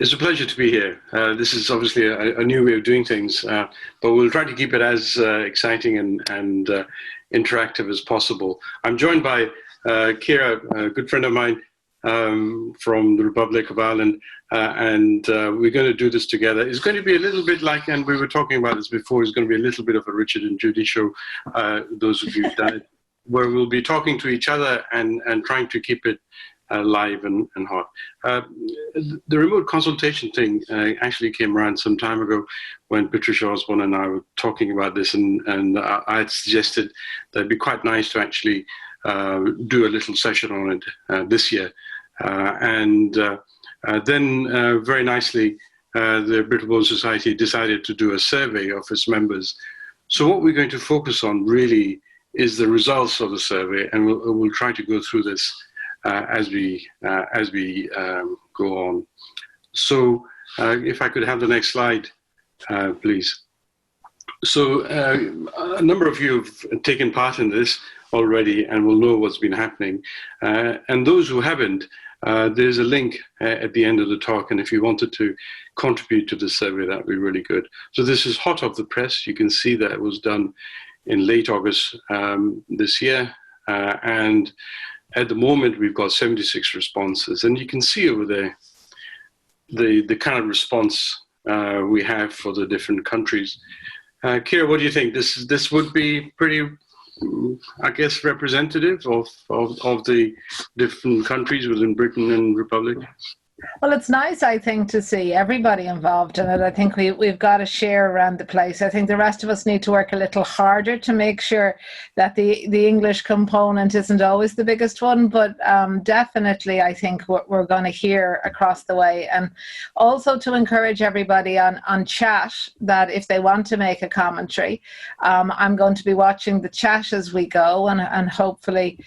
It's a pleasure to be here. This is obviously a new way of doing things, but we'll try to keep it as exciting and interactive as possible. I'm joined by Kira, a good friend of mine from the Republic of Ireland, and we're going to do this together. It's going to be a little bit like, and we were talking about this before, it's going to be a little bit of a Richard and Judy show, those of you who've done it, where we'll be talking to each other and trying to keep it live and hot. The remote consultation thing actually came around some time ago when Patricia Osborne and I were talking about this, and I had suggested that it'd be quite nice to actually do a little session on it this year. Then very nicely, the Brittle Bone Society decided to do a survey of its members. So what we're going to focus on really is the results of the survey, and we'll try to go through this as we go on. So if I could have the next slide, please. So a number of you have taken part in this already and will know what's been happening. And those who haven't, there's a link at the end of the talk, and if you wanted to contribute to the survey, that'd be really good. So this is hot off the press. You can see that it was done in late August this year, and at the moment, we've got 76 responses, and you can see over there the kind of response we have for the different countries. Kira, what do you think? This would be pretty, I guess, representative of the different countries within Britain and Republic? Well, it's nice, I think, to see everybody involved in it. I think we've got to share around the place. I think the rest of us need to work a little harder to make sure that the English component isn't always the biggest one, but definitely I think we're going to hear across the way. And also to encourage everybody on chat that if they want to make a commentary, I'm going to be watching the chat as we go and hopefully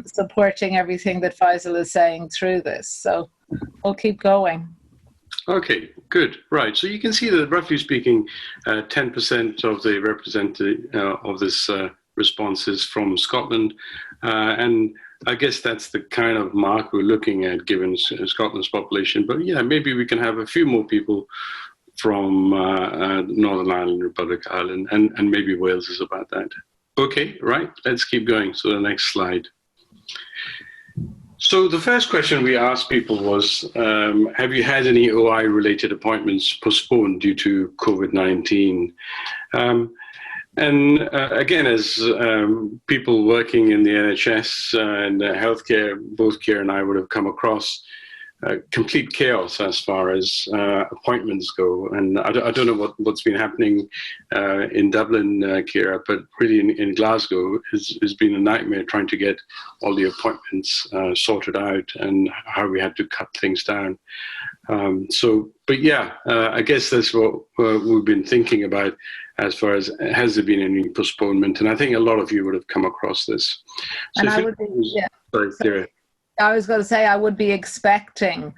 supporting everything that Faisal is saying through this. So we'll keep going. Okay, good. Right. So you can see that, roughly speaking, 10% of the represented of this response is from Scotland, and I guess that's the kind of mark we're looking at given Scotland's population. But yeah, maybe we can have a few more people from Northern Ireland, Republic of Ireland, and maybe Wales is about that. Okay, right. Let's keep going. So the next slide. So the first question we asked people was, have you had any OI-related appointments postponed due to COVID-19? Again, as people working in the NHS and healthcare, both Keir and I would have come across complete chaos as far as appointments go. And I don't know what's been happening in Dublin, Kira, but really in Glasgow has been a nightmare trying to get all the appointments sorted out and how we had to cut things down. But yeah, I guess that's what we've been thinking about as far as has there been any postponement. And I think a lot of you would have come across this. So and I would be, yeah. Sorry, Kira. I was going to say I would be expecting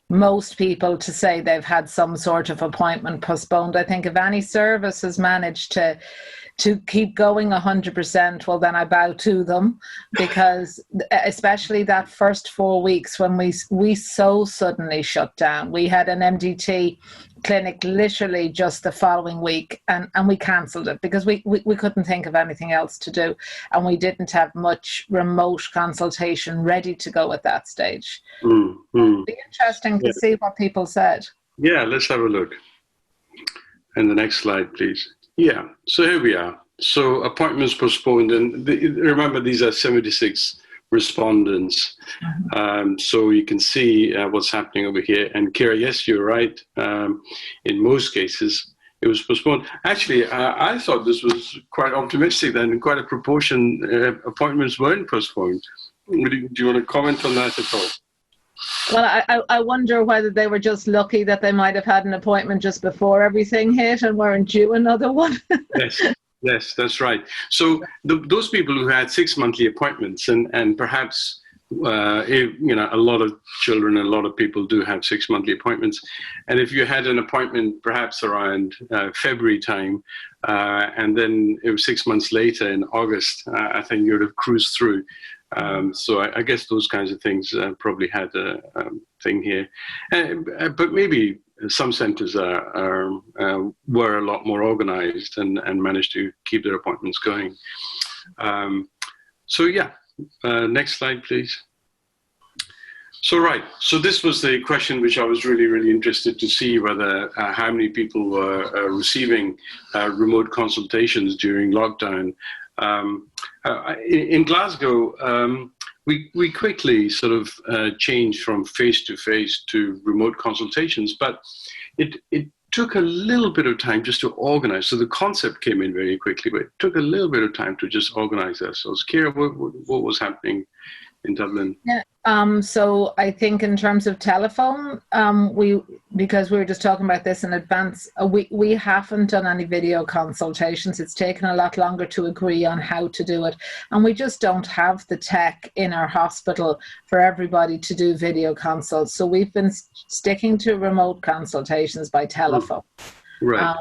most people to say they've had some sort of appointment postponed. I think if any service has managed to keep going 100%, well, then I bow to them, because especially that first 4 weeks when we so suddenly shut down. We had an MDT clinic literally just the following week, and we cancelled it because we couldn't think of anything else to do, and we didn't have much remote consultation ready to go at that stage. It'd be interesting to see what people said. Yeah, let's have a look. And the next slide, please. Yeah, so here we are. So appointments postponed, and remember these are 76 respondents. So you can see what's happening over here. And Kira, yes, you're right. In most cases, it was postponed. Actually, I thought this was quite optimistic then, quite a proportion appointments weren't postponed. Do you want to comment on that at all? Well, I wonder whether they were just lucky that they might have had an appointment just before everything hit and weren't due another one. Yes, that's right. So those people who had 6 monthly appointments, and perhaps a lot of children and a lot of people do have 6 monthly appointments, and if you had an appointment perhaps around February time, and then it was 6 months later in August, I think you would have cruised through. So I guess those kinds of things probably had a thing here. But maybe some centers were a lot more organized and managed to keep their appointments going. So yeah, next slide, please. So right, so this was the question which I was really, really interested to see whether how many people were receiving remote consultations during lockdown. In Glasgow, we quickly sort of changed from face-to-face to remote consultations, but it took a little bit of time just to organize. So the concept came in very quickly, but it took a little bit of time to just organize ourselves. Kira, what was happening in Dublin? Yeah. So I think in terms of telephone, because we were just talking about this in advance, we haven't done any video consultations. It's taken a lot longer to agree on how to do it. And we just don't have the tech in our hospital for everybody to do video consults. So we've been sticking to remote consultations by telephone. Right.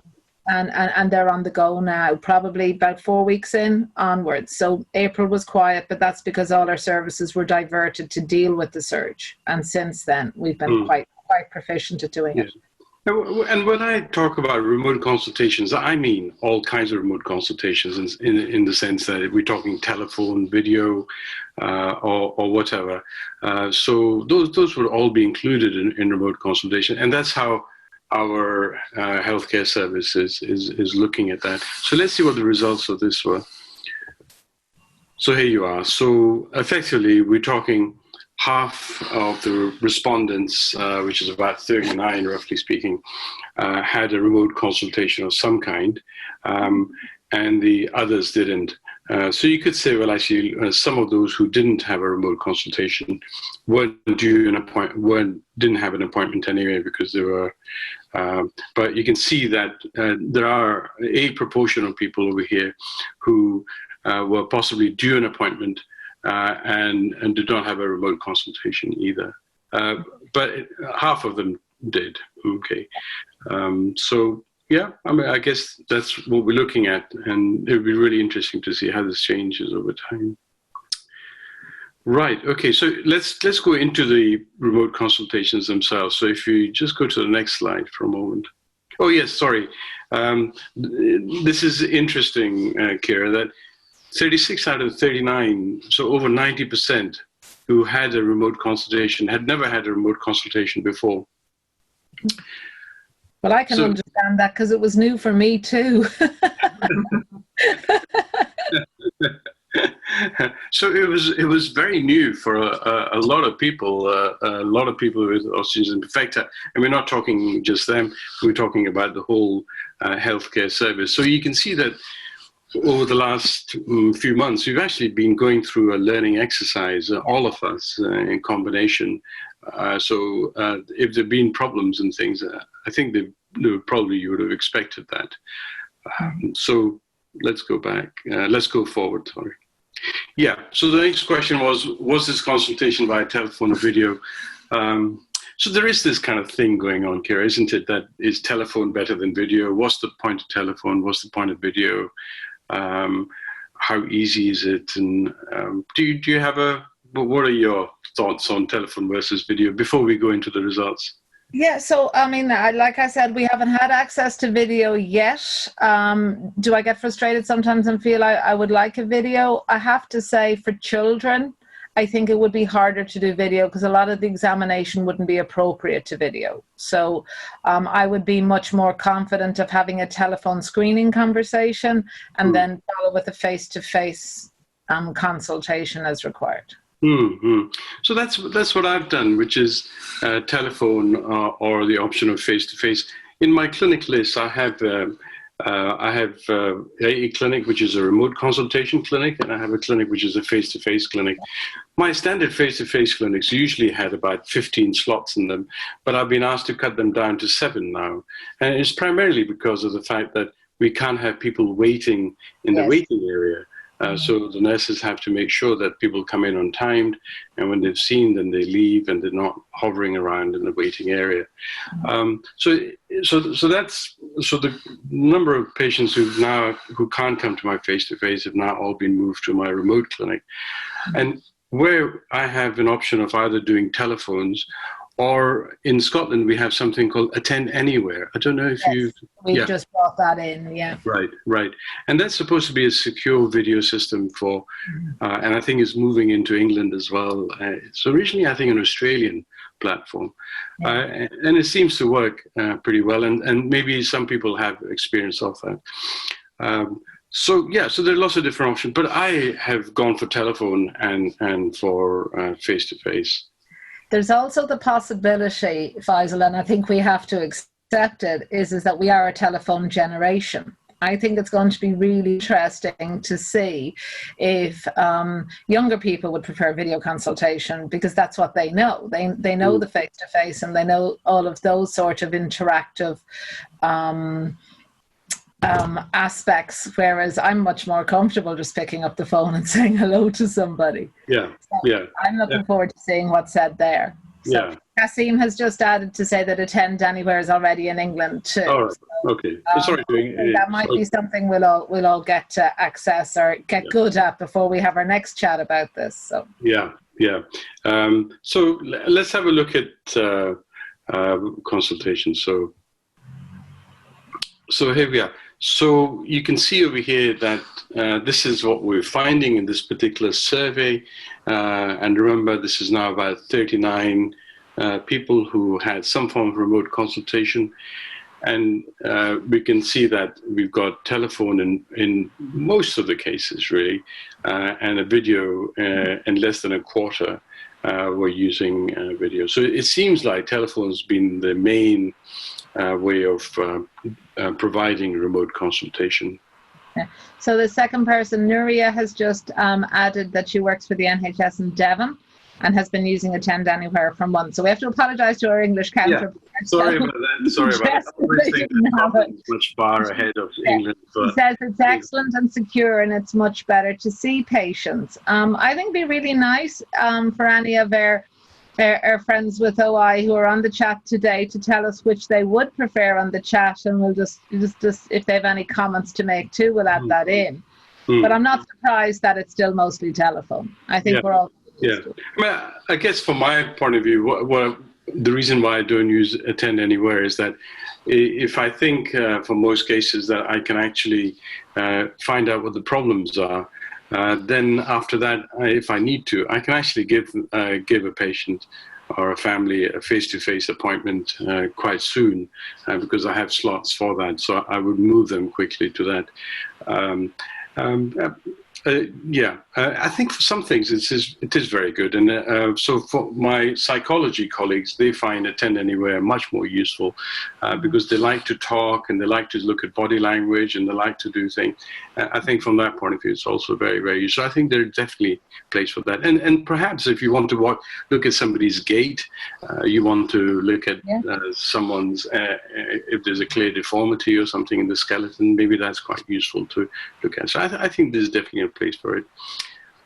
And they're on the go now, probably about 4 weeks in onwards. So April was quiet, but that's because all our services were diverted to deal with the surge. And since then, we've been quite proficient at doing it. And when I talk about remote consultations, I mean all kinds of remote consultations in the sense that we're talking telephone, video, or whatever. So those would all be included in remote consultation. And that's how our healthcare service is looking at that. So let's see what the results of this were. So here you are. So effectively, we're talking half of the respondents, which is about 39, roughly speaking, had a remote consultation of some kind, and the others didn't. So you could say, well, actually, some of those who didn't have a remote consultation didn't have an appointment anyway because they were. But you can see that there are a proportion of people over here who were possibly due an appointment and did not have a remote consultation either. But half of them did. Okay. So. Yeah, I mean, I guess that's what we're looking at, and it would be really interesting to see how this changes over time. Right, okay, so let's go into the remote consultations themselves. So if you just go to the next slide for a moment. Oh yes, sorry. This is interesting, Kira, that 36 out of 39, so over 90% who had a remote consultation had never had a remote consultation before. Well, I can understand that because it was new for me too. So it was very new for a lot of people. A lot of people with osteogenesis imperfecta, and we're not talking just them. We're talking about the whole healthcare service. So you can see that over the last few months, we've actually been going through a learning exercise, all of us in combination. So if there've been problems and things, I think you would have expected that. So let's go back. Let's go forward, sorry. Yeah, so the next question was this consultation via telephone or video? So there is this kind of thing going on, Kira, isn't it? That is telephone better than video? What's the point of telephone? What's the point of video? How easy is it? And do you have what are your thoughts on telephone versus video before we go into the results? Yeah, so I mean, like I said, we haven't had access to video yet. Do I get frustrated sometimes and feel I would like a video? I have to say, for children, I think it would be harder to do video because a lot of the examination wouldn't be appropriate to video. So I would be much more confident of having a telephone screening conversation and then follow with a face-to-face consultation as required. Mm-hmm. So that's what I've done, which is telephone or the option of face-to-face. In my clinic list, I have a clinic which is a remote consultation clinic, and I have a clinic which is a face-to-face clinic. My standard face-to-face clinics usually had about 15 slots in them, but I've been asked to cut them down to 7 now. And it's primarily because of the fact that we can't have people waiting in the waiting area. So the nurses have to make sure that people come in on time, and when they've seen them, they leave, and they're not hovering around in the waiting area. So the number of patients who can't come to my face-to-face have now all been moved to my remote clinic, and where I have an option of either doing telephones, or in Scotland we have something called Attend Anywhere. I don't know if Yes, we've just brought that in, yeah. Right. And that's supposed to be a secure video system for, and I think it's moving into England as well. It's originally, I think, an Australian platform. And it seems to work pretty well. And maybe some people have experience of that. So there are lots of different options, but I have gone for telephone and for face-to-face. There's also the possibility, Faisal, and I think we have to accept it, is that we are a telephone generation. I think it's going to be really interesting to see if younger people would prefer video consultation, because that's what they know. They know the face-to-face, and they know all of those sort of interactive aspects, whereas I'm much more comfortable just picking up the phone and saying hello to somebody. I'm looking forward to seeing what's said there. So Kasim has just added to say that Attend Anywhere is already in England too. All right. Okay. Sorry. That might be something we'll all get to access or get good at before we have our next chat about this. So so let's have a look at consultation. So here we are. So you can see over here that this is what we're finding in this particular survey. And remember, this is now about 39 people who had some form of remote consultation. And we can see that we've got telephone in most of the cases, really, and a video in less than a quarter were using video. So it seems like telephone's been the main way of providing remote consultation. So the second person, Nuria, has just added that she works for the NHS in Devon and has been using Attend Anywhere for months. So we have to apologise to our English counterpart. Sorry about that. Sorry about that. I always think Scotland's much far ahead of England. But he says it's excellent and secure, and it's much better to see patients. I think it'd be really nice for any of our friends with OI who are on the chat today to tell us which they would prefer on the chat, and we'll just if they have any comments to make too, we'll add that in. But I'm not surprised that it's still mostly telephone. I think we're all I guess from my point of view, what the reason why I don't use Attend Anywhere is that if I think for most cases that I can actually find out what the problems are, then after that, if I need to, I can actually give a patient or a family a face-to-face appointment quite soon because I have slots for that. So I would move them quickly to that. I think for some things it is very good, and so for my psychology colleagues, they find Attend Anywhere much more useful because they like to talk and they like to look at body language and they like to do things. I think from that point of view, it's also very, very useful. I think there's definitely a place for that, and perhaps if you want to look at somebody's gait, you want to look at someone's if there's a clear deformity or something in the skeleton, maybe that's quite useful to look at. So I think there's definitely a place for it.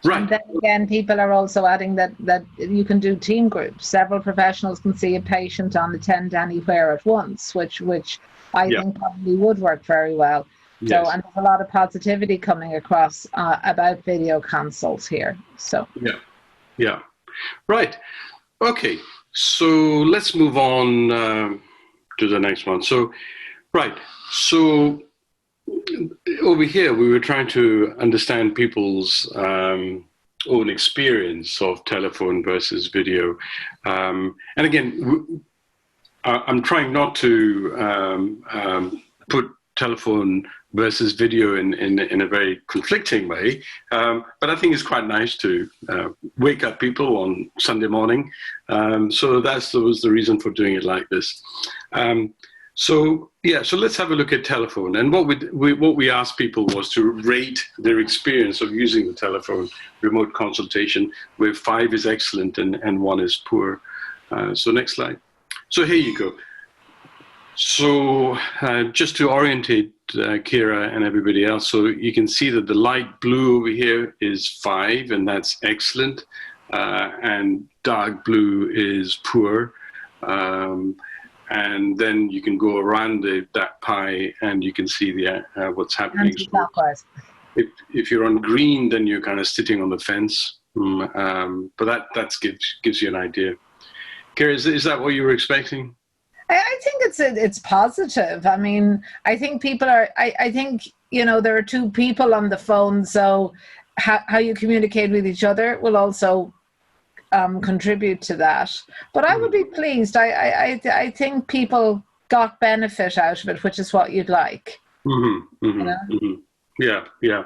Right. And then again, people are also adding that you can do team groups. Several professionals can see a patient on Attend Anywhere at once, which I think probably would work very well. So, and there's a lot of positivity coming across about video consults here. So right. Okay, so let's move on to the next one. So over here, we were trying to understand people's own experience of telephone versus video. And again, I'm trying not to put telephone versus video in a very conflicting way, but I think it's quite nice to wake up people on Sunday morning. So that was the reason for doing it like this. So let's have a look at telephone. And what we asked people was to rate their experience of using the telephone remote consultation, where 5 is excellent and 1 is poor. So next slide. So here you go. So just to orientate Kira and everybody else, so you can see that the light blue over here is 5, and that's excellent, and dark blue is poor. And then you can go around that pie and you can see what's happening. Anti-clockwise. If you're on green, then you're kind of sitting on the fence. But that gives you an idea. Kira, is that what you were expecting? I think it's positive. I mean, I think people are. I think there are two people on the phone, so how you communicate with each other will also contribute to that. But I would be pleased. I think people got benefit out of it, which is what you'd like. Yeah.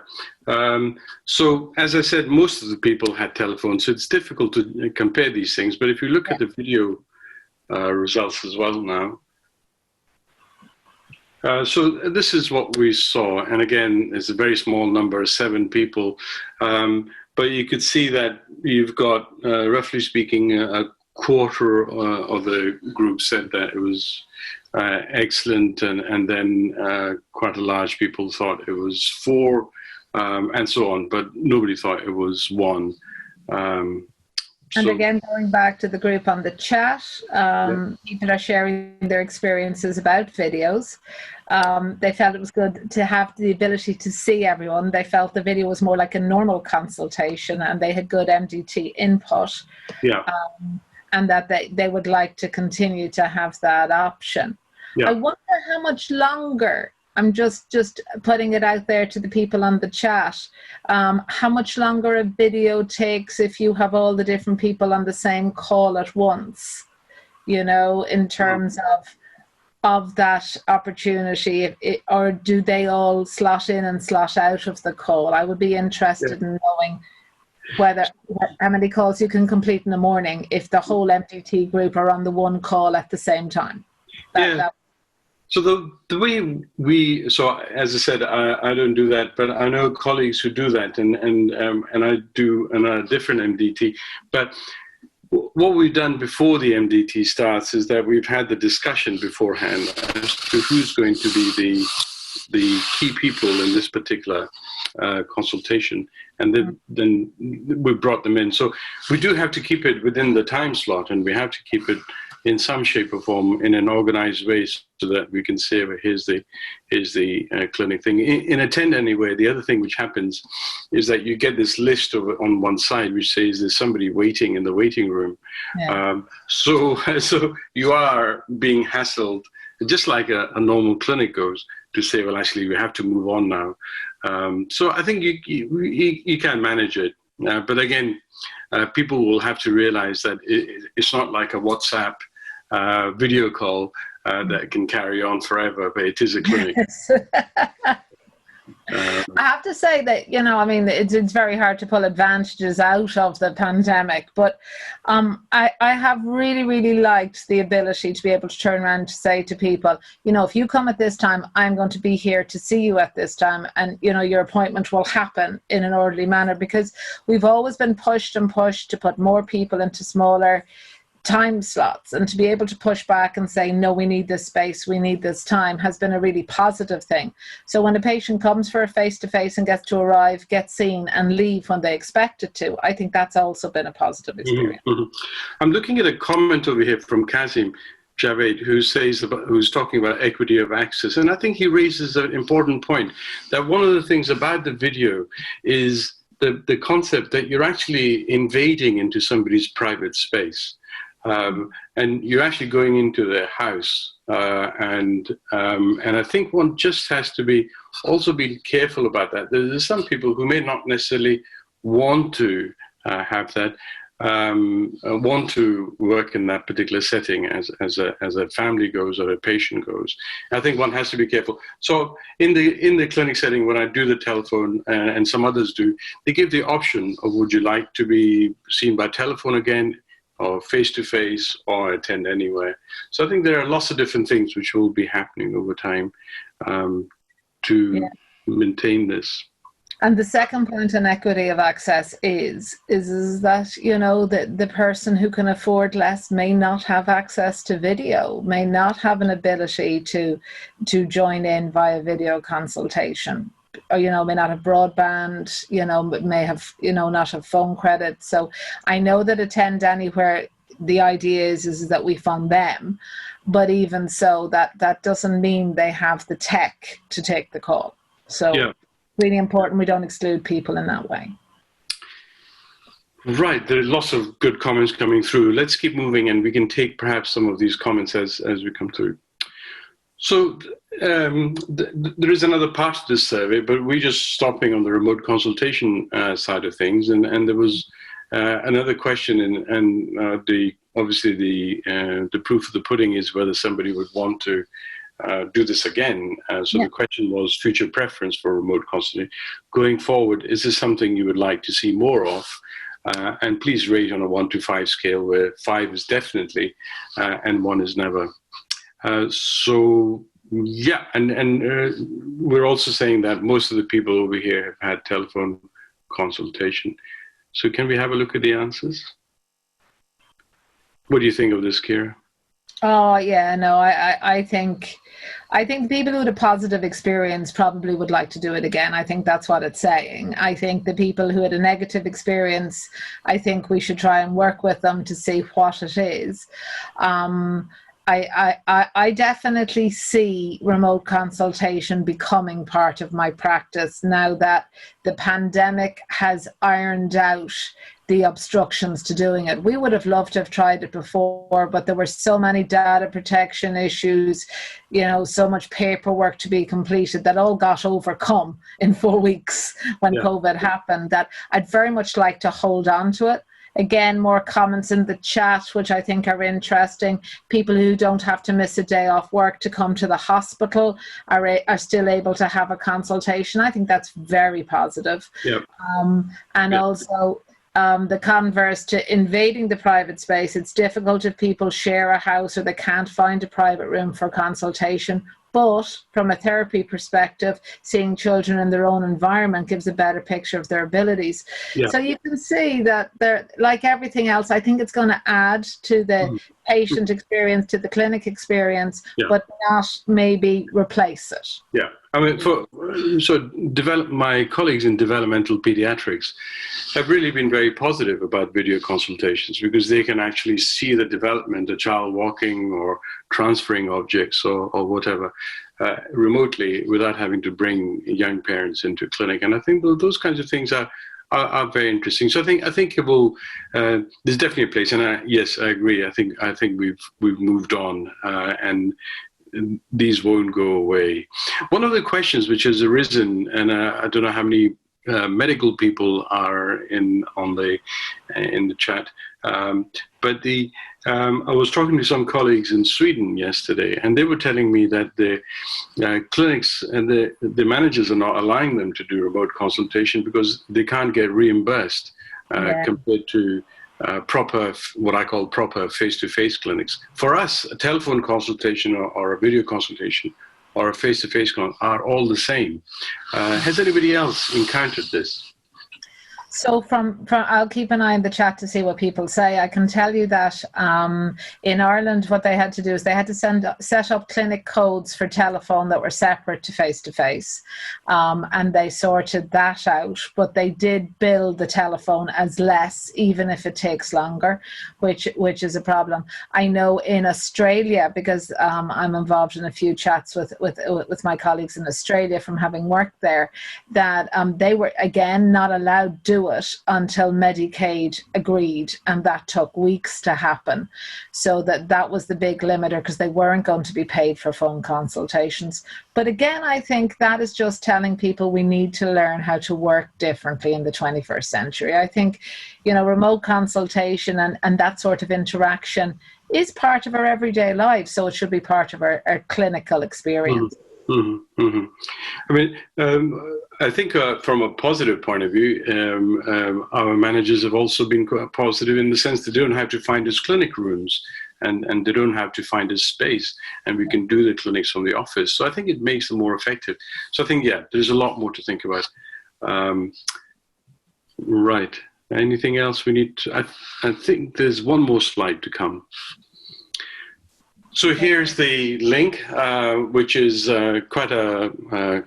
So as I said, most of the people had telephones, so it's difficult to compare these things. But if you look at the video results as well now. So this is what we saw. And again, it's a very small number, 7 people. But you could see that you've got, roughly speaking, a quarter of the group said that it was excellent, and then quite a large people thought it was 4, and so on. But nobody thought it was 1. And again, going back to the group on the chat, people are sharing their experiences about videos. They felt it was good to have the ability to see everyone. They felt the video was more like a normal consultation, and they had good MDT input. And that they would like to continue to have that option. I wonder how much longer, I'm just putting it out there to the people on the chat, how much longer a video takes if you have all the different people on the same call at once, in terms of that opportunity, or do they all slot in and slot out of the call? I would be interested in knowing how many calls you can complete in the morning if the whole MDT group are on the one call at the same time. So the way so as I said, I don't do that, but I know colleagues who do that, and I do a different MDT. But what we've done before the MDT starts is that we've had the discussion beforehand as to who's going to be the key people in this particular consultation, and then we brought them in. So we do have to keep it within the time slot, and we have to keep it in some shape or form in an organized way so that we can say, well, here's the clinic thing. In Attend Anywhere, the other thing which happens is that you get this list on one side which says there's somebody waiting in the waiting room. So you are being hassled, just like a normal clinic goes, to say, well, actually, we have to move on now. So I think you can manage it. But again, people will have to realize that it's not like a WhatsApp video call that can carry on forever, but it is a clinic. I have to say that, it's very hard to pull advantages out of the pandemic, but I have really, really liked the ability to be able to turn around to say to people, if you come at this time, I'm going to be here to see you at this time, and, your appointment will happen in an orderly manner, because we've always been pushed to put more people into smaller time slots, and to be able to push back and say, no, we need this space, we need this time, has been a really positive thing. So when a patient comes for a face-to-face and gets to arrive, get seen, and leave when they expect it to, I think that's also been a positive experience. I'm looking at a comment over here from Kazim Javed, who's talking about equity of access, and I think he raises an important point, that one of the things about the video is the concept that you're actually invading into somebody's private space. And you're actually going into their house, and I think one just has to also be careful about that. There's some people who may not necessarily want to have that, want to work in that particular setting as a family goes or a patient goes. I think one has to be careful. So in the clinic setting, when I do the telephone, and some others do, they give the option of, would you like to be seen by telephone again, or face-to-face, or Attend Anywhere. So I think there are lots of different things which will be happening over time to maintain this. And the second point on equity of access is that, the person who can afford less may not have access to video, may not have an ability to join in via video consultation. Or, may not have broadband, may have, not have phone credit. So I know that Attend Anywhere, the idea is that we fund them, but even so, that doesn't mean they have the tech to take the call. So really important we don't exclude people in that way. Right, there are lots of good comments coming through. Let's keep moving, and we can take perhaps some of these comments as we come through. So there is another part of this survey, but we're just stopping on the remote consultation side of things, and there was another question, and obviously the proof of the pudding is whether somebody would want to do this again. So the question was future preference for remote consultation. Going forward, is this something you would like to see more of? And please rate on a 1 to 5 scale, where 5 is definitely and 1 is never. So yeah, and we're also saying that most of the people over here have had telephone consultation. So can we have a look at the answers? What do you think of this, Kira? Oh yeah, no, I think people who had a positive experience probably would like to do it again. I think that's what it's saying. I think the people who had a negative experience, I think we should try and work with them to see what it is. I definitely see remote consultation becoming part of my practice now that the pandemic has ironed out the obstructions to doing it. We would have loved to have tried it before, but there were so many data protection issues, so much paperwork to be completed that all got overcome in 4 weeks when COVID happened, that I'd very much like to hold on to it. Again, more comments in the chat, which I think are interesting. People who don't have to miss a day off work to come to the hospital are still able to have a consultation. I think that's very positive. Yep. Also, the converse to invading the private space. It's difficult if people share a house or they can't find a private room for consultation. But from a therapy perspective, seeing children in their own environment gives a better picture of their abilities. Yeah. So you can see that they're, like everything else, I think it's going to add to the patient experience, to the clinic experience, but not maybe replace it. Yeah. I mean, my colleagues in developmental pediatrics have really been very positive about video consultations because they can actually see the development, a child walking or transferring objects or whatever remotely without having to bring young parents into clinic. And I think those kinds of things are very interesting. So I think it will. There's definitely a place, and yes, I agree. I think we've moved on, and these won't go away. One of the questions which has arisen, and I don't know how many medical people are in the chat, but I was talking to some colleagues in Sweden yesterday, and they were telling me that the clinics and the managers are not allowing them to do remote consultation because they can't get reimbursed compared to what I call proper face-to-face clinics. For us, a telephone consultation or a video consultation or a face-to-face are all the same. Has anybody else encountered this? So from I'll keep an eye on the chat to see what people say. I can tell you that in Ireland, what they had to do is they had to set up clinic codes for telephone that were separate to face-to-face, and they sorted that out. But they did bill the telephone as less, even if it takes longer, which is a problem. I know in Australia, because I'm involved in a few chats with my colleagues in Australia from having worked there, that they were again not allowed to do it until Medicaid agreed, and that took weeks to happen. So that was the big limiter, because they weren't going to be paid for phone consultations. But again, I think that is just telling people we need to learn how to work differently in the 21st century. I think, remote consultation and that sort of interaction is part of our everyday lives, so it should be part of our clinical experience. Mm-hmm. Mm-hmm. I mean, I think from a positive point of view, our managers have also been quite positive in the sense that they don't have to find us clinic rooms and they don't have to find us space, and we can do the clinics from the office. So I think it makes them more effective. So I think, there's a lot more to think about. Right. Anything else we need to, I think there's one more slide to come. So here's the link, which is quite a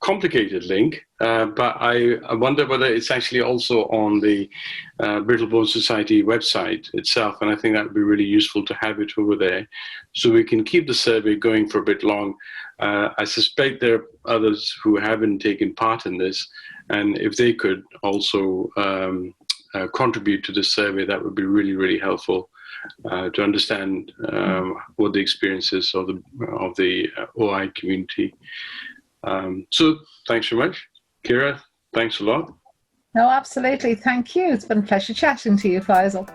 complicated link, but I wonder whether it's actually also on the Brittle Bone Society website itself, and I think that would be really useful to have it over there, so we can keep the survey going for a bit long. I suspect there are others who haven't taken part in this, and if they could also contribute to this survey, that would be really, really helpful to understand what the experience is of the OI community. So thanks very much. Kira, thanks a lot. No, absolutely. Thank you. It's been a pleasure chatting to you, Faisal.